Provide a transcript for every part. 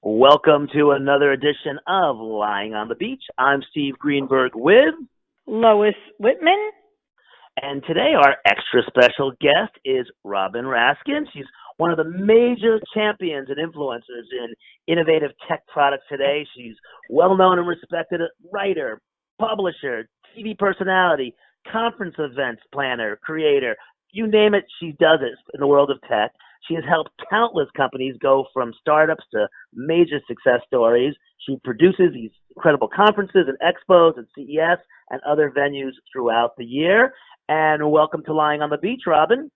Welcome to another edition of Lying on the Beach. I'm Steve Greenberg with Lois Whitman. And today our extra special guest is Robin Raskin. She's one of the major champions and influencers in innovative tech products today. She's well-known and respected writer, publisher, TV personality, conference events planner, creator. You name it, she does it in the world of tech. She has helped countless companies go from startups to major success stories. She produces these incredible conferences and expos and CES and other venues throughout the year. And welcome to Lying on the Beach, Robin.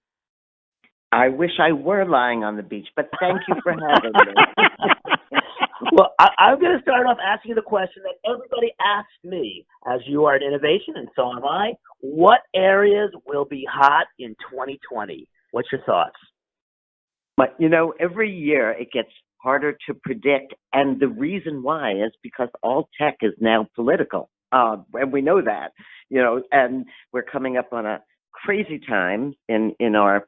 I wish I were lying on the beach, but thank you for having me. Well, I'm going to start off asking you the question that everybody asks me, as you are in innovation and so am I. What areas will be hot in 2020? What's your thoughts? But, every year it gets harder to predict, and the reason why is because all tech is now political, and we know that, and we're coming up on a crazy time in our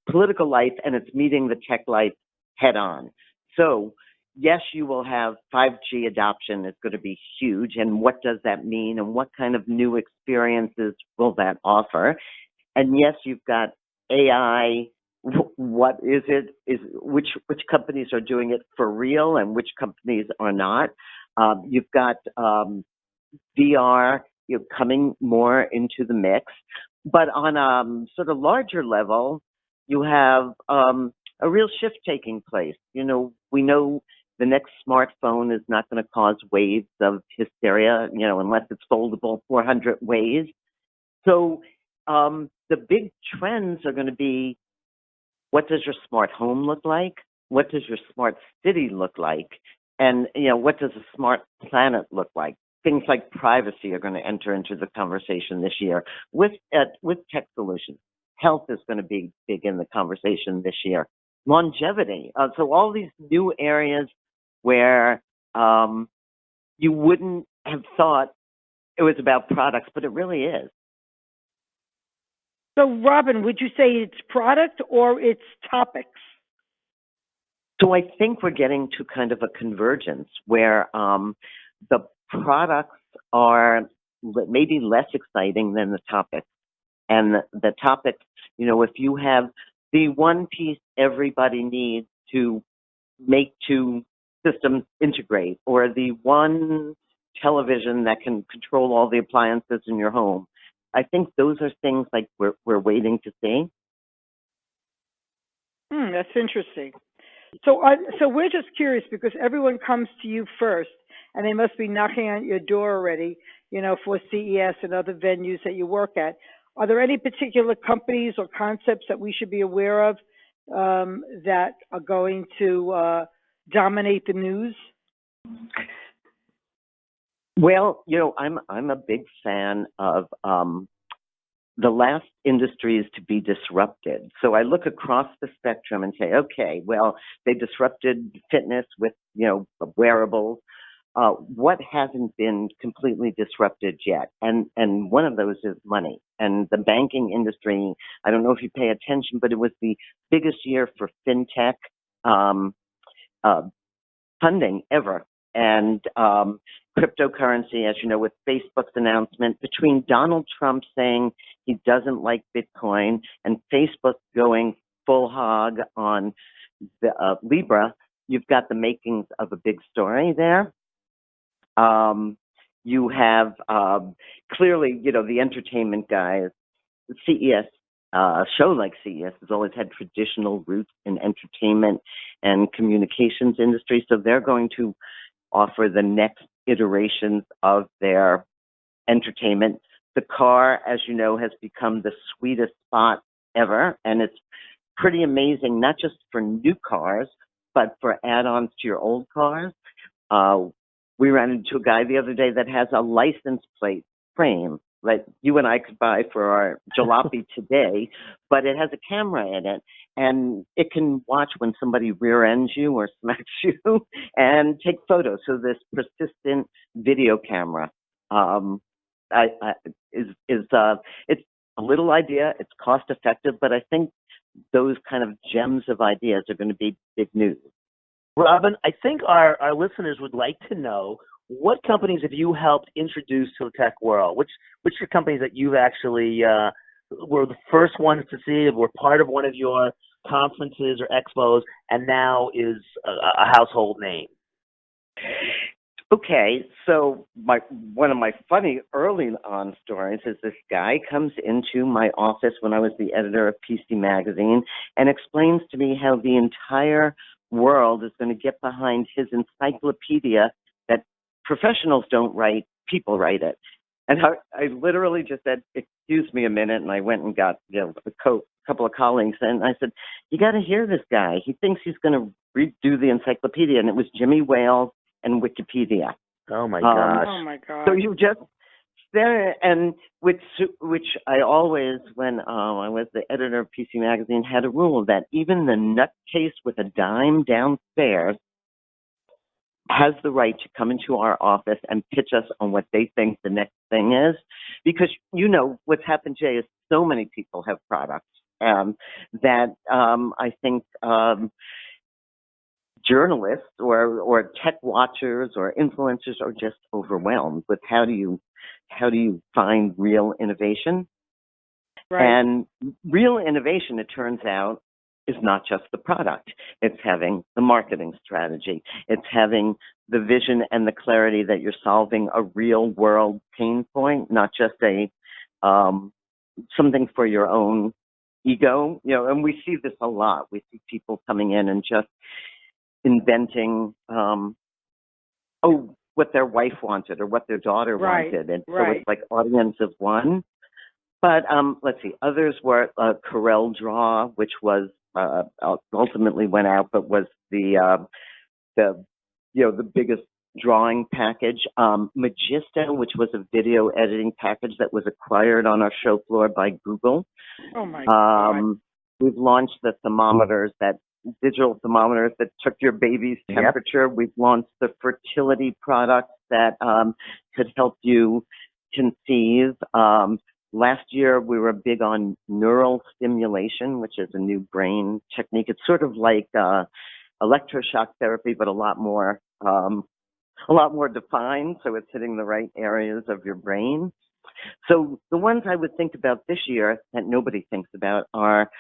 political life, and it's meeting the tech life head on. So, yes, you will have 5G adoption is going to be huge, and what does that mean, and what kind of new experiences will that offer? And yes, you've got AI. What is it? Which companies are doing it for real and which companies are not? You've got VR coming more into the mix, but on a sort of larger level, you have a real shift taking place. We know the next smartphone is not going to cause waves of hysteria, unless it's foldable 400 ways. So the big trends are going to be, what does your smart home look like? What does your smart city look like? And, what does a smart planet look like? Things like privacy are going to enter into the conversation this year with tech solutions. Health is going to be big in the conversation this year. Longevity. So all these new areas where you wouldn't have thought it was about products, but it really is. So, Robin, would you say it's product or it's topics? So I think we're getting to kind of a convergence where the products are maybe less exciting than the topics. And the topics, if you have the one piece everybody needs to make two systems integrate, or the one television that can control all the appliances in your home, I think those are things like we're waiting to see. That's interesting. So we're just curious because everyone comes to you first, and they must be knocking on your door already, for CES and other venues that you work at. Are there any particular companies or concepts that we should be aware of that are going to dominate the news? Well, I'm a big fan of the last industries to be disrupted. So I look across the spectrum and say, okay, well, they disrupted fitness with, wearables. What hasn't been completely disrupted yet? And one of those is money. And the banking industry, I don't know if you pay attention, but it was the biggest year for fintech funding ever. And cryptocurrency, as you know, with Facebook's announcement, between Donald Trump saying he doesn't like Bitcoin and Facebook going full hog on the Libra, you've got the makings of a big story there. You have clearly, the entertainment guys, CES. A show like CES has always had traditional roots in entertainment and communications industry, so they're going to offer the next iterations of their entertainment. The car, as you know, has become the sweetest spot ever, and it's pretty amazing, not just for new cars, but for add-ons to your old cars. We ran into a guy the other day that has a license plate frame that you and I could buy for our jalopy today, but it has a camera in it, and it can watch when somebody rear-ends you or smacks you and take photos. So this persistent video camera it's a little idea. It's cost-effective, but I think those kind of gems of ideas are going to be big news. Robin, I think our listeners would like to know what companies have you helped introduce to the tech world? Which are companies that you've actually were the first ones to see, were part of one of your conferences or expos, and now is a household name? Okay, so one of my funny early on stories is this guy comes into my office when I was the editor of PC Magazine and explains to me how the entire world is going to get behind his encyclopedia that professionals don't write, people write it. And I literally just said, excuse me a minute, and I went and got a couple of colleagues, and I said, you got to hear this guy. He thinks he's going to redo the encyclopedia, and it was Jimmy Wales and Wikipedia. Oh my gosh! Oh my gosh! So you just there, and which I always, when I was the editor of PC Magazine, had a rule that even the nutcase with a dime downstairs has the right to come into our office and pitch us on what they think the next thing is, because what's happened, Jay, is so many people have products that I think. Journalists or tech watchers or influencers are just overwhelmed with how do you find real innovation? Right. And real innovation, it turns out, is not just the product. It's having the marketing strategy. It's having the vision and the clarity that you're solving a real world pain point, not just a something for your own ego. And we see this a lot. We see people coming in and just inventing what their wife wanted or what their daughter wanted, and so it's like audience of one. But let's see, others were Corel Draw, which was ultimately went out, but was the biggest drawing package. Magisto, which was a video editing package that was acquired on our show floor by Google. Oh my God! We've launched the thermometers digital thermometers that took your baby's temperature. Yep. We've launched the fertility products that could help you conceive. Last year, we were big on neural stimulation, which is a new brain technique. It's sort of like electroshock therapy, but a lot more defined, so it's hitting the right areas of your brain. So the ones I would think about this year that nobody thinks about are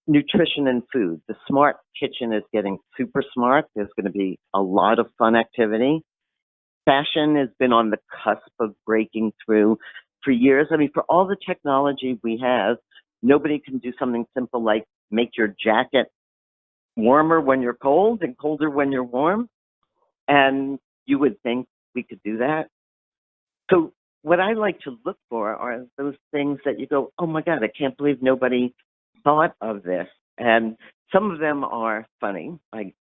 nutrition and food. The smart kitchen is getting super smart. There's going to be a lot of fun activity. Fashion has been on the cusp of breaking through for years. I mean, for all the technology we have, nobody can do something simple like make your jacket warmer when you're cold and colder when you're warm. And you would think we could do that. So what I like to look for are those things that you go, oh my God, I can't believe nobody thought of this. And some of them are funny. I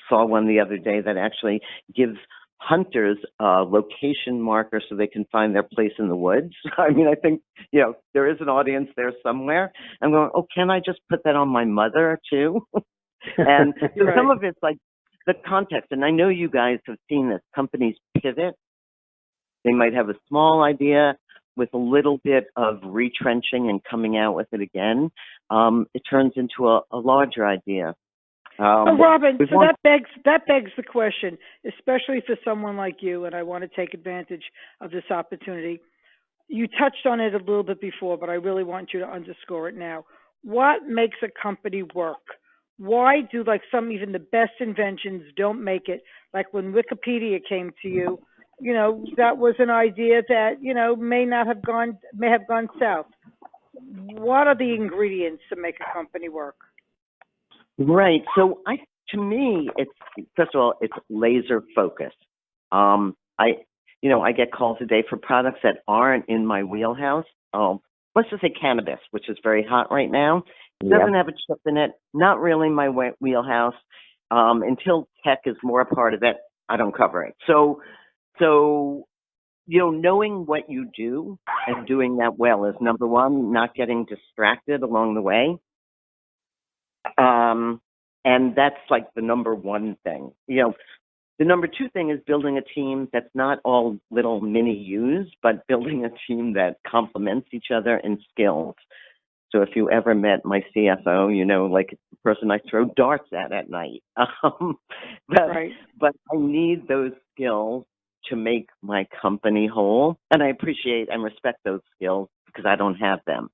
saw one the other day that actually gives hunters location markers so they can find their place in the woods. I mean, I think, there is an audience there somewhere. I'm going, can I just put that on my mother too? And so some of it's like the context. And I know you guys have seen this. Companies pivot. They might have a small idea with a little bit of retrenching and coming out with it again. It turns into a larger idea. Robin, so that begs the question, especially for someone like you, and I want to take advantage of this opportunity. You touched on it a little bit before, but I really want you to underscore it now. What makes a company work? Why do even the best inventions don't make it? Like when Wikipedia came to you, that was an idea that, may have gone south. What are the ingredients to make a company work? Right. So to me, it's, first of all, it's laser focus. I get calls today for products that aren't in my wheelhouse. Let's just say cannabis, which is very hot right now. It doesn't have a chip in it. Not really my wheelhouse. Until tech is more a part of it, I don't cover it. So, knowing what you do and doing that well is number one, not getting distracted along the way. And that's like the number one thing. The number two thing is building a team that's not all little mini yous, but building a team that complements each other in skills. So if you ever met my CFO, you know, like the person I throw darts at night. Right. But I need those skills to make my company whole, and I appreciate and respect those skills because I don't have them.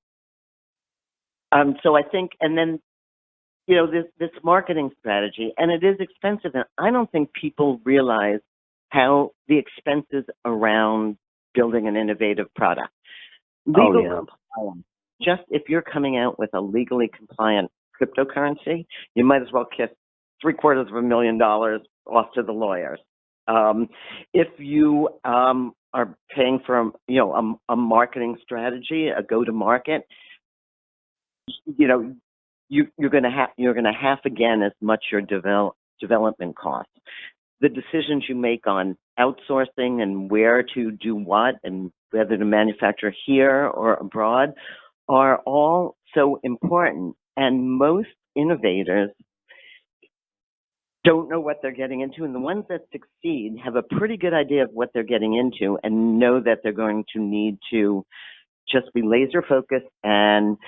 So I think, and then, you know, this marketing strategy, and it is expensive, and I don't think people realize how the expenses around building an innovative product. Legal compliance. Just if you're coming out with a legally compliant cryptocurrency, you might as well kiss $750,000 off to the lawyers. If you are paying for, you know, a marketing strategy, a go-to-market, you know, you're going to have again as much your development costs. The decisions you make on outsourcing and where to do what and whether to manufacture here or abroad are all so important. And most innovators don't know what they're getting into, and the ones that succeed have a pretty good idea of what they're getting into and know that they're going to need to just be laser focused and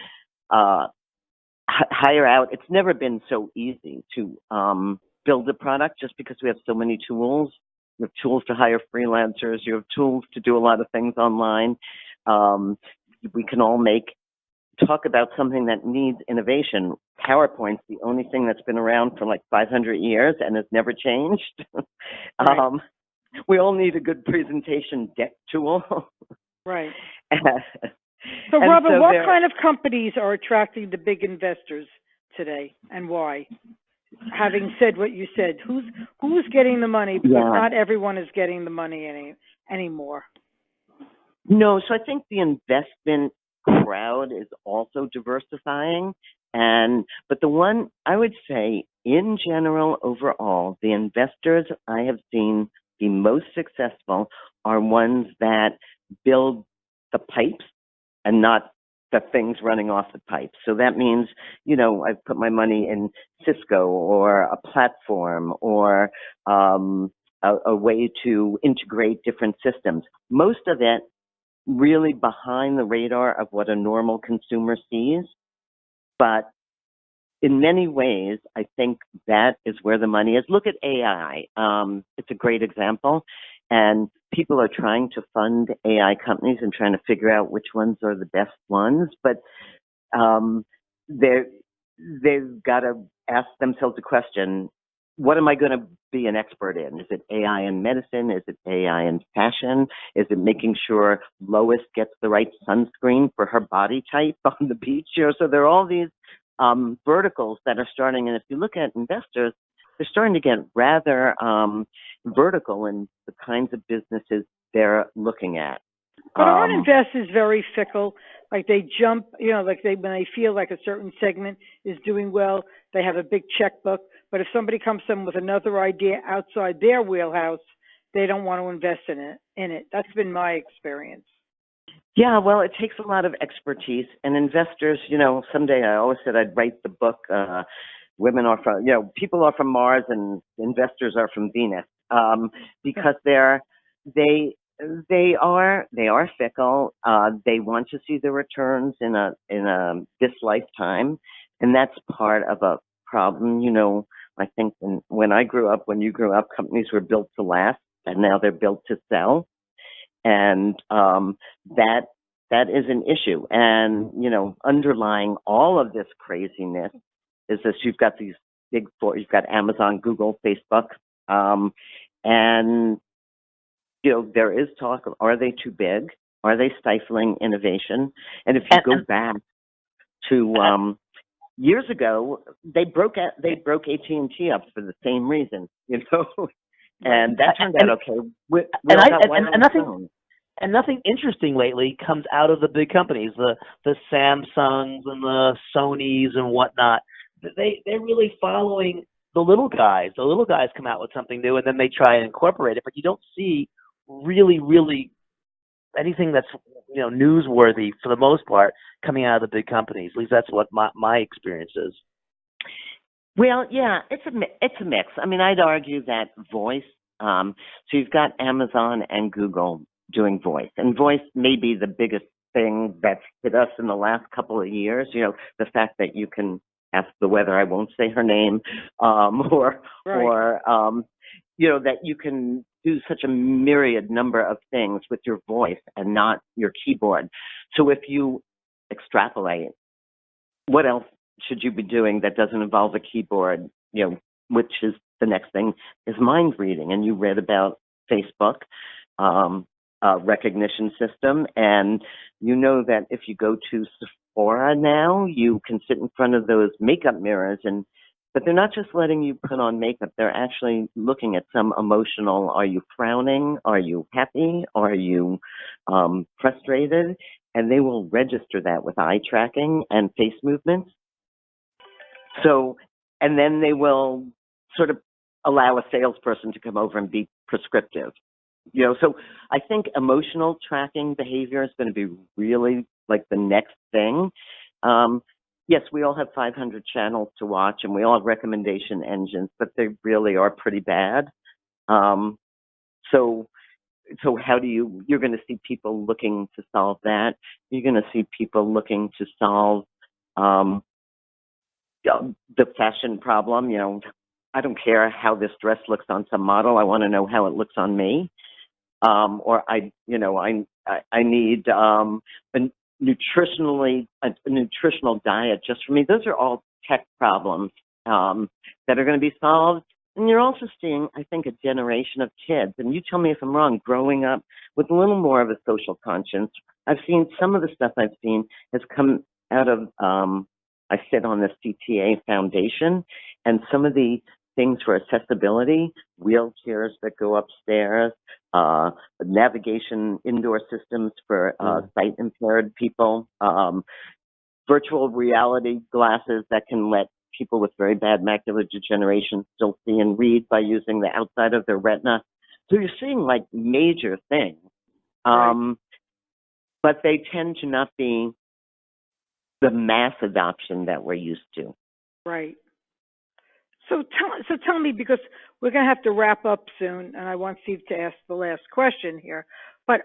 hire out. It's never been so easy to build a product just because we have so many tools. You have tools to hire freelancers. You have tools to do a lot of things online. We can all talk about something that needs innovation. PowerPoint's the only thing that's been around for like 500 years and has never changed. Right. We all need a good presentation deck tool. Right. So, Robin, so what kind of companies are attracting the big investors today, and why? Having said what you said, who's getting the money? Because not everyone is getting the money anymore. No, so I think the investment crowd is also diversifying, but the one I would say in general overall, the investors I have seen the most successful are ones that build the pipes and not the things running off the pipe. So that means, you know, I've put my money in Cisco or a platform or a way to integrate different systems. Most of it really behind the radar of what a normal consumer sees. But in many ways, I think that is where the money is. Look at AI. It's a great example. And people are trying to fund AI companies and trying to figure out which ones are the best ones. But they've got to ask themselves the question, what am I going to be an expert in? Is it AI in medicine? Is it AI in fashion? Is it making sure Lois gets the right sunscreen for her body type on the beach? You know, so there are all these verticals that are starting. And if you look at investors, they're starting to get rather vertical in the kinds of businesses they're looking at. But aren't investors very fickle? Like they jump, you know, like when they feel like a certain segment is doing well, they have a big checkbook. But if somebody comes to them with another idea outside their wheelhouse, they don't want to invest in it. That's been my experience. Yeah, well, it takes a lot of expertise, and investors, you know, someday I always said I'd write the book, Women Are From, you know, people are from Mars and investors are from Venus, because they are fickle. They want to see the returns in this lifetime, and that's part of a problem. You know, I think when you grew up, companies were built to last, and now they're built to sell, and that is an issue. And you know, underlying all of this craziness is that you've got these big four. You've got Amazon, Google, Facebook, and you know, there is talk of, are they too big? Are they stifling innovation? And if you go back to years ago, they broke AT&T up for the same reason, you know, and that turned out okay. And nothing interesting lately comes out of the big companies, the Samsungs and the Sonys and whatnot. They're really following the little guys. The little guys come out with something new, and then they try and incorporate it, but you don't see really anything that's, you know, newsworthy for the most part coming out of the big companies. At least that's what my experience is. Well, yeah, it's a mix. I mean, I'd argue that voice. So you've got Amazon and Google doing voice, and voice may be the biggest thing that's hit us in the last couple of years. The fact that you can ask the weather, I won't say her name, or Right. or that you can do such a myriad number of things with your voice and not your keyboard. So if you extrapolate, what else should you be doing that doesn't involve a keyboard? Which is the next thing is mind reading. And you read about Facebook recognition system, and you know that if you go to Sephora now, you can sit in front of those makeup mirrors, but they're not just letting you put on makeup. They're actually looking at some emotional. Are you frowning? Are you happy? Are you frustrated? And they will register that with eye tracking and face movements. So, and then they will sort of allow a salesperson to come over and be prescriptive. So I think emotional tracking behavior is going to be really like the next thing. Yes, we all have 500 channels to watch, and we all have recommendation engines, but they really are pretty bad. So how you're going to see people looking to solve that. You're going to see people looking to solve the fashion problem. I don't care how this dress looks on some model. I want to know how it looks on me. Or I need a nutritional diet just for me. Those are all tech problems that are going to be solved. And you're also seeing, I think, a generation of kids, and you tell me if I'm wrong, growing up with a little more of a social conscience. I've seen some of the stuff I've seen has come out of, I sit on the CTA Foundation, and some of the things for accessibility, wheelchairs that go upstairs, navigation indoor systems for sight impaired people, virtual reality glasses that can let people with very bad macular degeneration still see and read by using the outside of their retina. So you're seeing like major things, Right. but they tend to not be the mass adoption that we're used to. Right. So tell me, because we're going to have to wrap up soon, and I want Steve to ask the last question here. But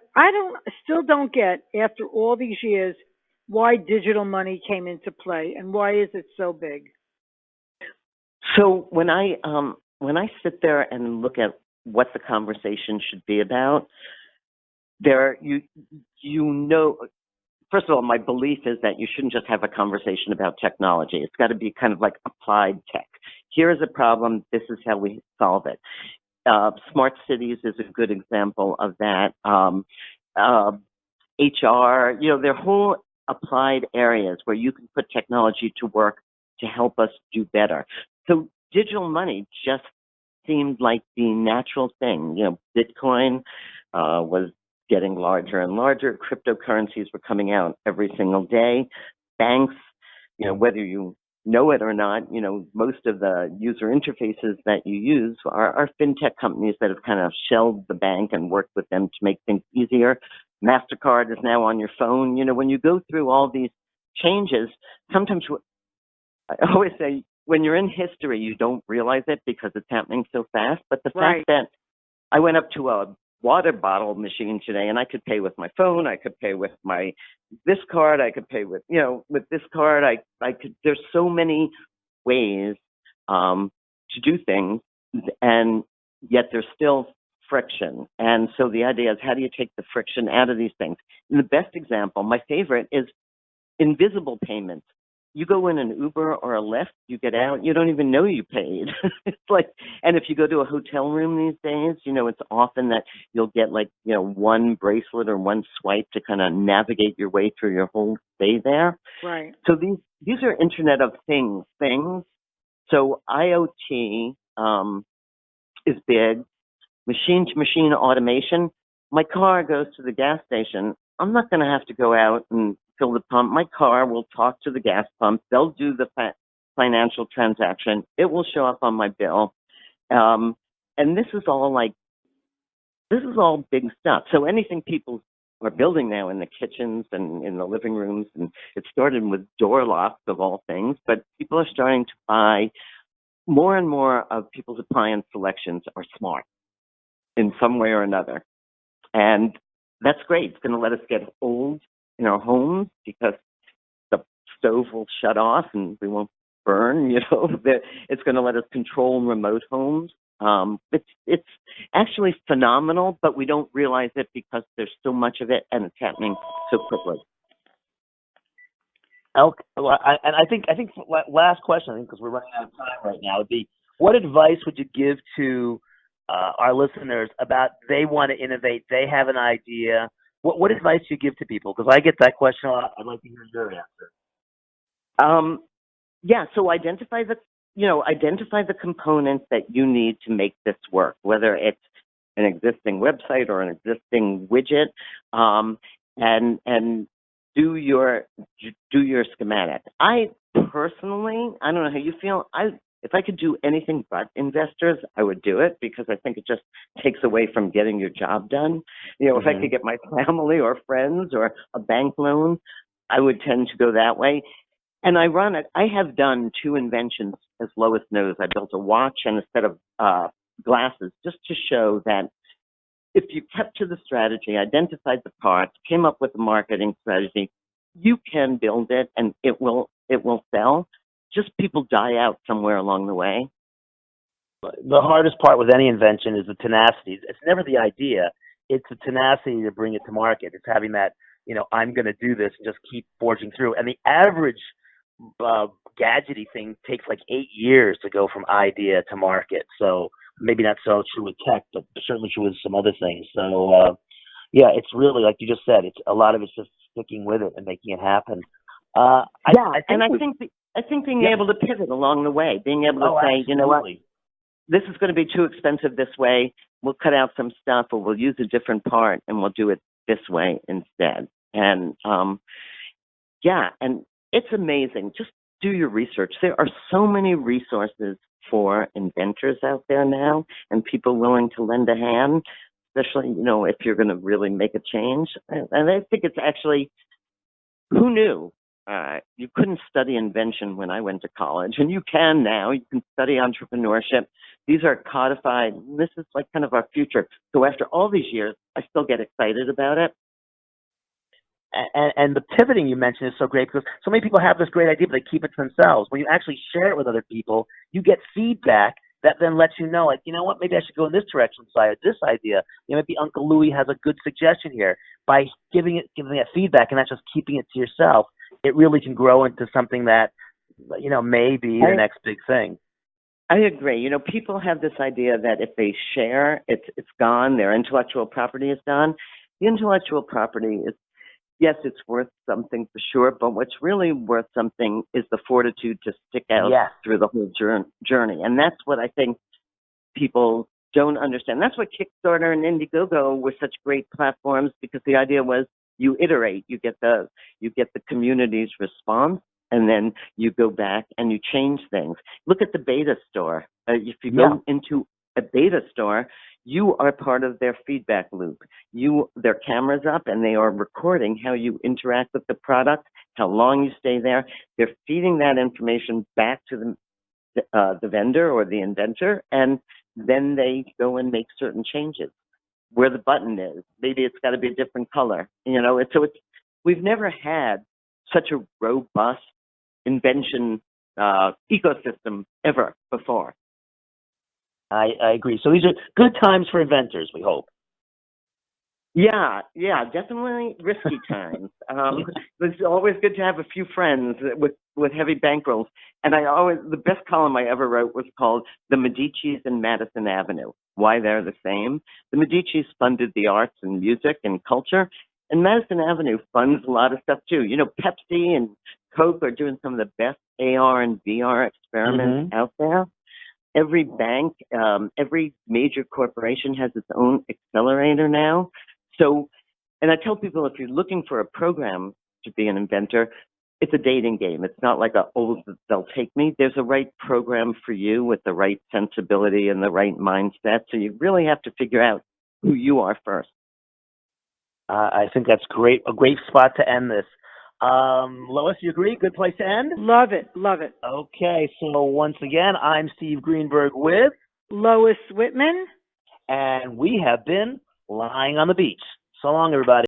still don't get, after all these years, why digital money came into play, and why is it so big? So when I sit there and look at what the conversation should be about, first of all, my belief is that you shouldn't just have a conversation about technology. It's got to be kind of like applied tech. Here is a problem. This is how we solve it. Smart cities is a good example of that. HR, they're whole applied areas where you can put technology to work to help us do better. So digital money just seemed like the natural thing. Bitcoin was getting larger and larger. Cryptocurrencies were coming out every single day. Banks, whether you know it or not, most of the user interfaces that you use are fintech companies that have kind of shelled the bank and worked with them to make things easier. MasterCard is now on your phone. When you go through all these changes, sometimes I always say, when you're in history, you don't realize it because it's happening so fast. But the fact that I went up to a water bottle machine today and I could pay with my phone, I could pay with this card, I could pay with this card, I could, there's so many ways to do things, and yet there's still friction. And so the idea is, how do you take the friction out of these things? And the best example, my favorite, is invisible payments. You go in an Uber or a Lyft, you get out, you don't even know you paid. It's like, and if you go to a hotel room these days, it's often that you'll get one bracelet or one swipe to kind of navigate your way through your whole stay there. Right. So these are Internet of Things. So IoT is big. Machine-to-machine automation. My car goes to the gas station. I'm not going to have to go out and fill the pump. My car will talk to the gas pump. They'll do the financial transaction. It will show up on my bill. And this is all big stuff. So anything people are building now in the kitchens and in the living rooms, and it started with door locks of all things, but people are starting to buy more and more of people's appliance selections are smart in some way or another. And that's great. It's going to let us get old in our homes because the stove will shut off and we won't burn. It's going to let us control remote homes. It's actually phenomenal, but we don't realize it because there's so much of it and it's happening so quickly. Okay. Well, I think last question, because we're running out of time right now, would be, what advice would you give to our listeners about they want to innovate, they have an idea? What advice do you give to people? Because I get that question a lot. I'd like to hear your answer. So identify the components that you need to make this work, whether it's an existing website or an existing widget, and do your schematic. I personally, I don't know how you feel. If I could do anything but investors, I would do it because I think it just takes away from getting your job done. If I could get my family or friends or a bank loan, I would tend to go that way. And I have done 2 inventions, as Lois knows. I built a watch and a set of glasses just to show that if you kept to the strategy, identified the parts, came up with a marketing strategy, you can build it and it will sell. Just people die out somewhere along the way. The hardest part with any invention is the tenacity. It's never the idea. It's the tenacity to bring it to market. It's having that, I'm going to do this and just keep forging through. And the average gadgety thing takes like 8 years to go from idea to market. So maybe not so true with tech, but certainly true with some other things. So, it's really, like you just said, it's a lot of it's just sticking with it and making it happen. I think being able to pivot along the way, being able to say, you know what, this is going to be too expensive this way. We'll cut out some stuff, or we'll use a different part, and we'll do it this way instead. And and it's amazing. Just do your research. There are so many resources for inventors out there now, and people willing to lend a hand, especially if you're going to really make a change. And I think it's actually, who knew? You couldn't study invention when I went to college, and you can now. You can study entrepreneurship. These are codified. This is like kind of our future. So after all these years, I still get excited about it. And the pivoting you mentioned is so great because so many people have this great idea, but they keep it to themselves. When you actually share it with other people, you get feedback that then lets you know, like, you know what, maybe I should go in this direction side, this idea. Maybe Uncle Louie has a good suggestion here. By giving that feedback and not just keeping it to yourself, it really can grow into something that, may be the next big thing. I agree. People have this idea that if they share, it's gone. Their intellectual property is gone. The intellectual property is, yes, it's worth something for sure, but what's really worth something is the fortitude to stick out through the whole journey. And that's what I think people don't understand. That's what Kickstarter and Indiegogo were such great platforms, because the idea was you iterate, you get the community's response, and then you go back and you change things. Look at the beta store. If you go into a beta store, you are part of their feedback loop. Their camera's up and they are recording how you interact with the product, how long you stay there. They're feeding that information back to the vendor or the inventor, and then they go and make certain changes. Where the button is, maybe it's got to be a different color. We've never had such a robust invention ecosystem ever before. I agree. So these are good times for inventors, we hope. Yeah, definitely risky times. It's always good to have a few friends with heavy bankrolls. And the best column I ever wrote was called "The Medicis and Madison Avenue: Why They're the Same." The Medicis funded the arts and music and culture, and Madison Avenue funds a lot of stuff too. Pepsi and Coke are doing some of the best AR and VR experiments out there. Every bank, every major corporation has its own accelerator now. So, and I tell people, if you're looking for a program to be an inventor, it's a dating game. It's not like they'll take me. There's a right program for you with the right sensibility and the right mindset. So you really have to figure out who you are first. I think that's great. A great spot to end this. Lois, you agree? Good place to end? Love it. Okay, so once again, I'm Steve Greenberg with Lois Whitman. And we have been Lying on the Beach. So long, everybody.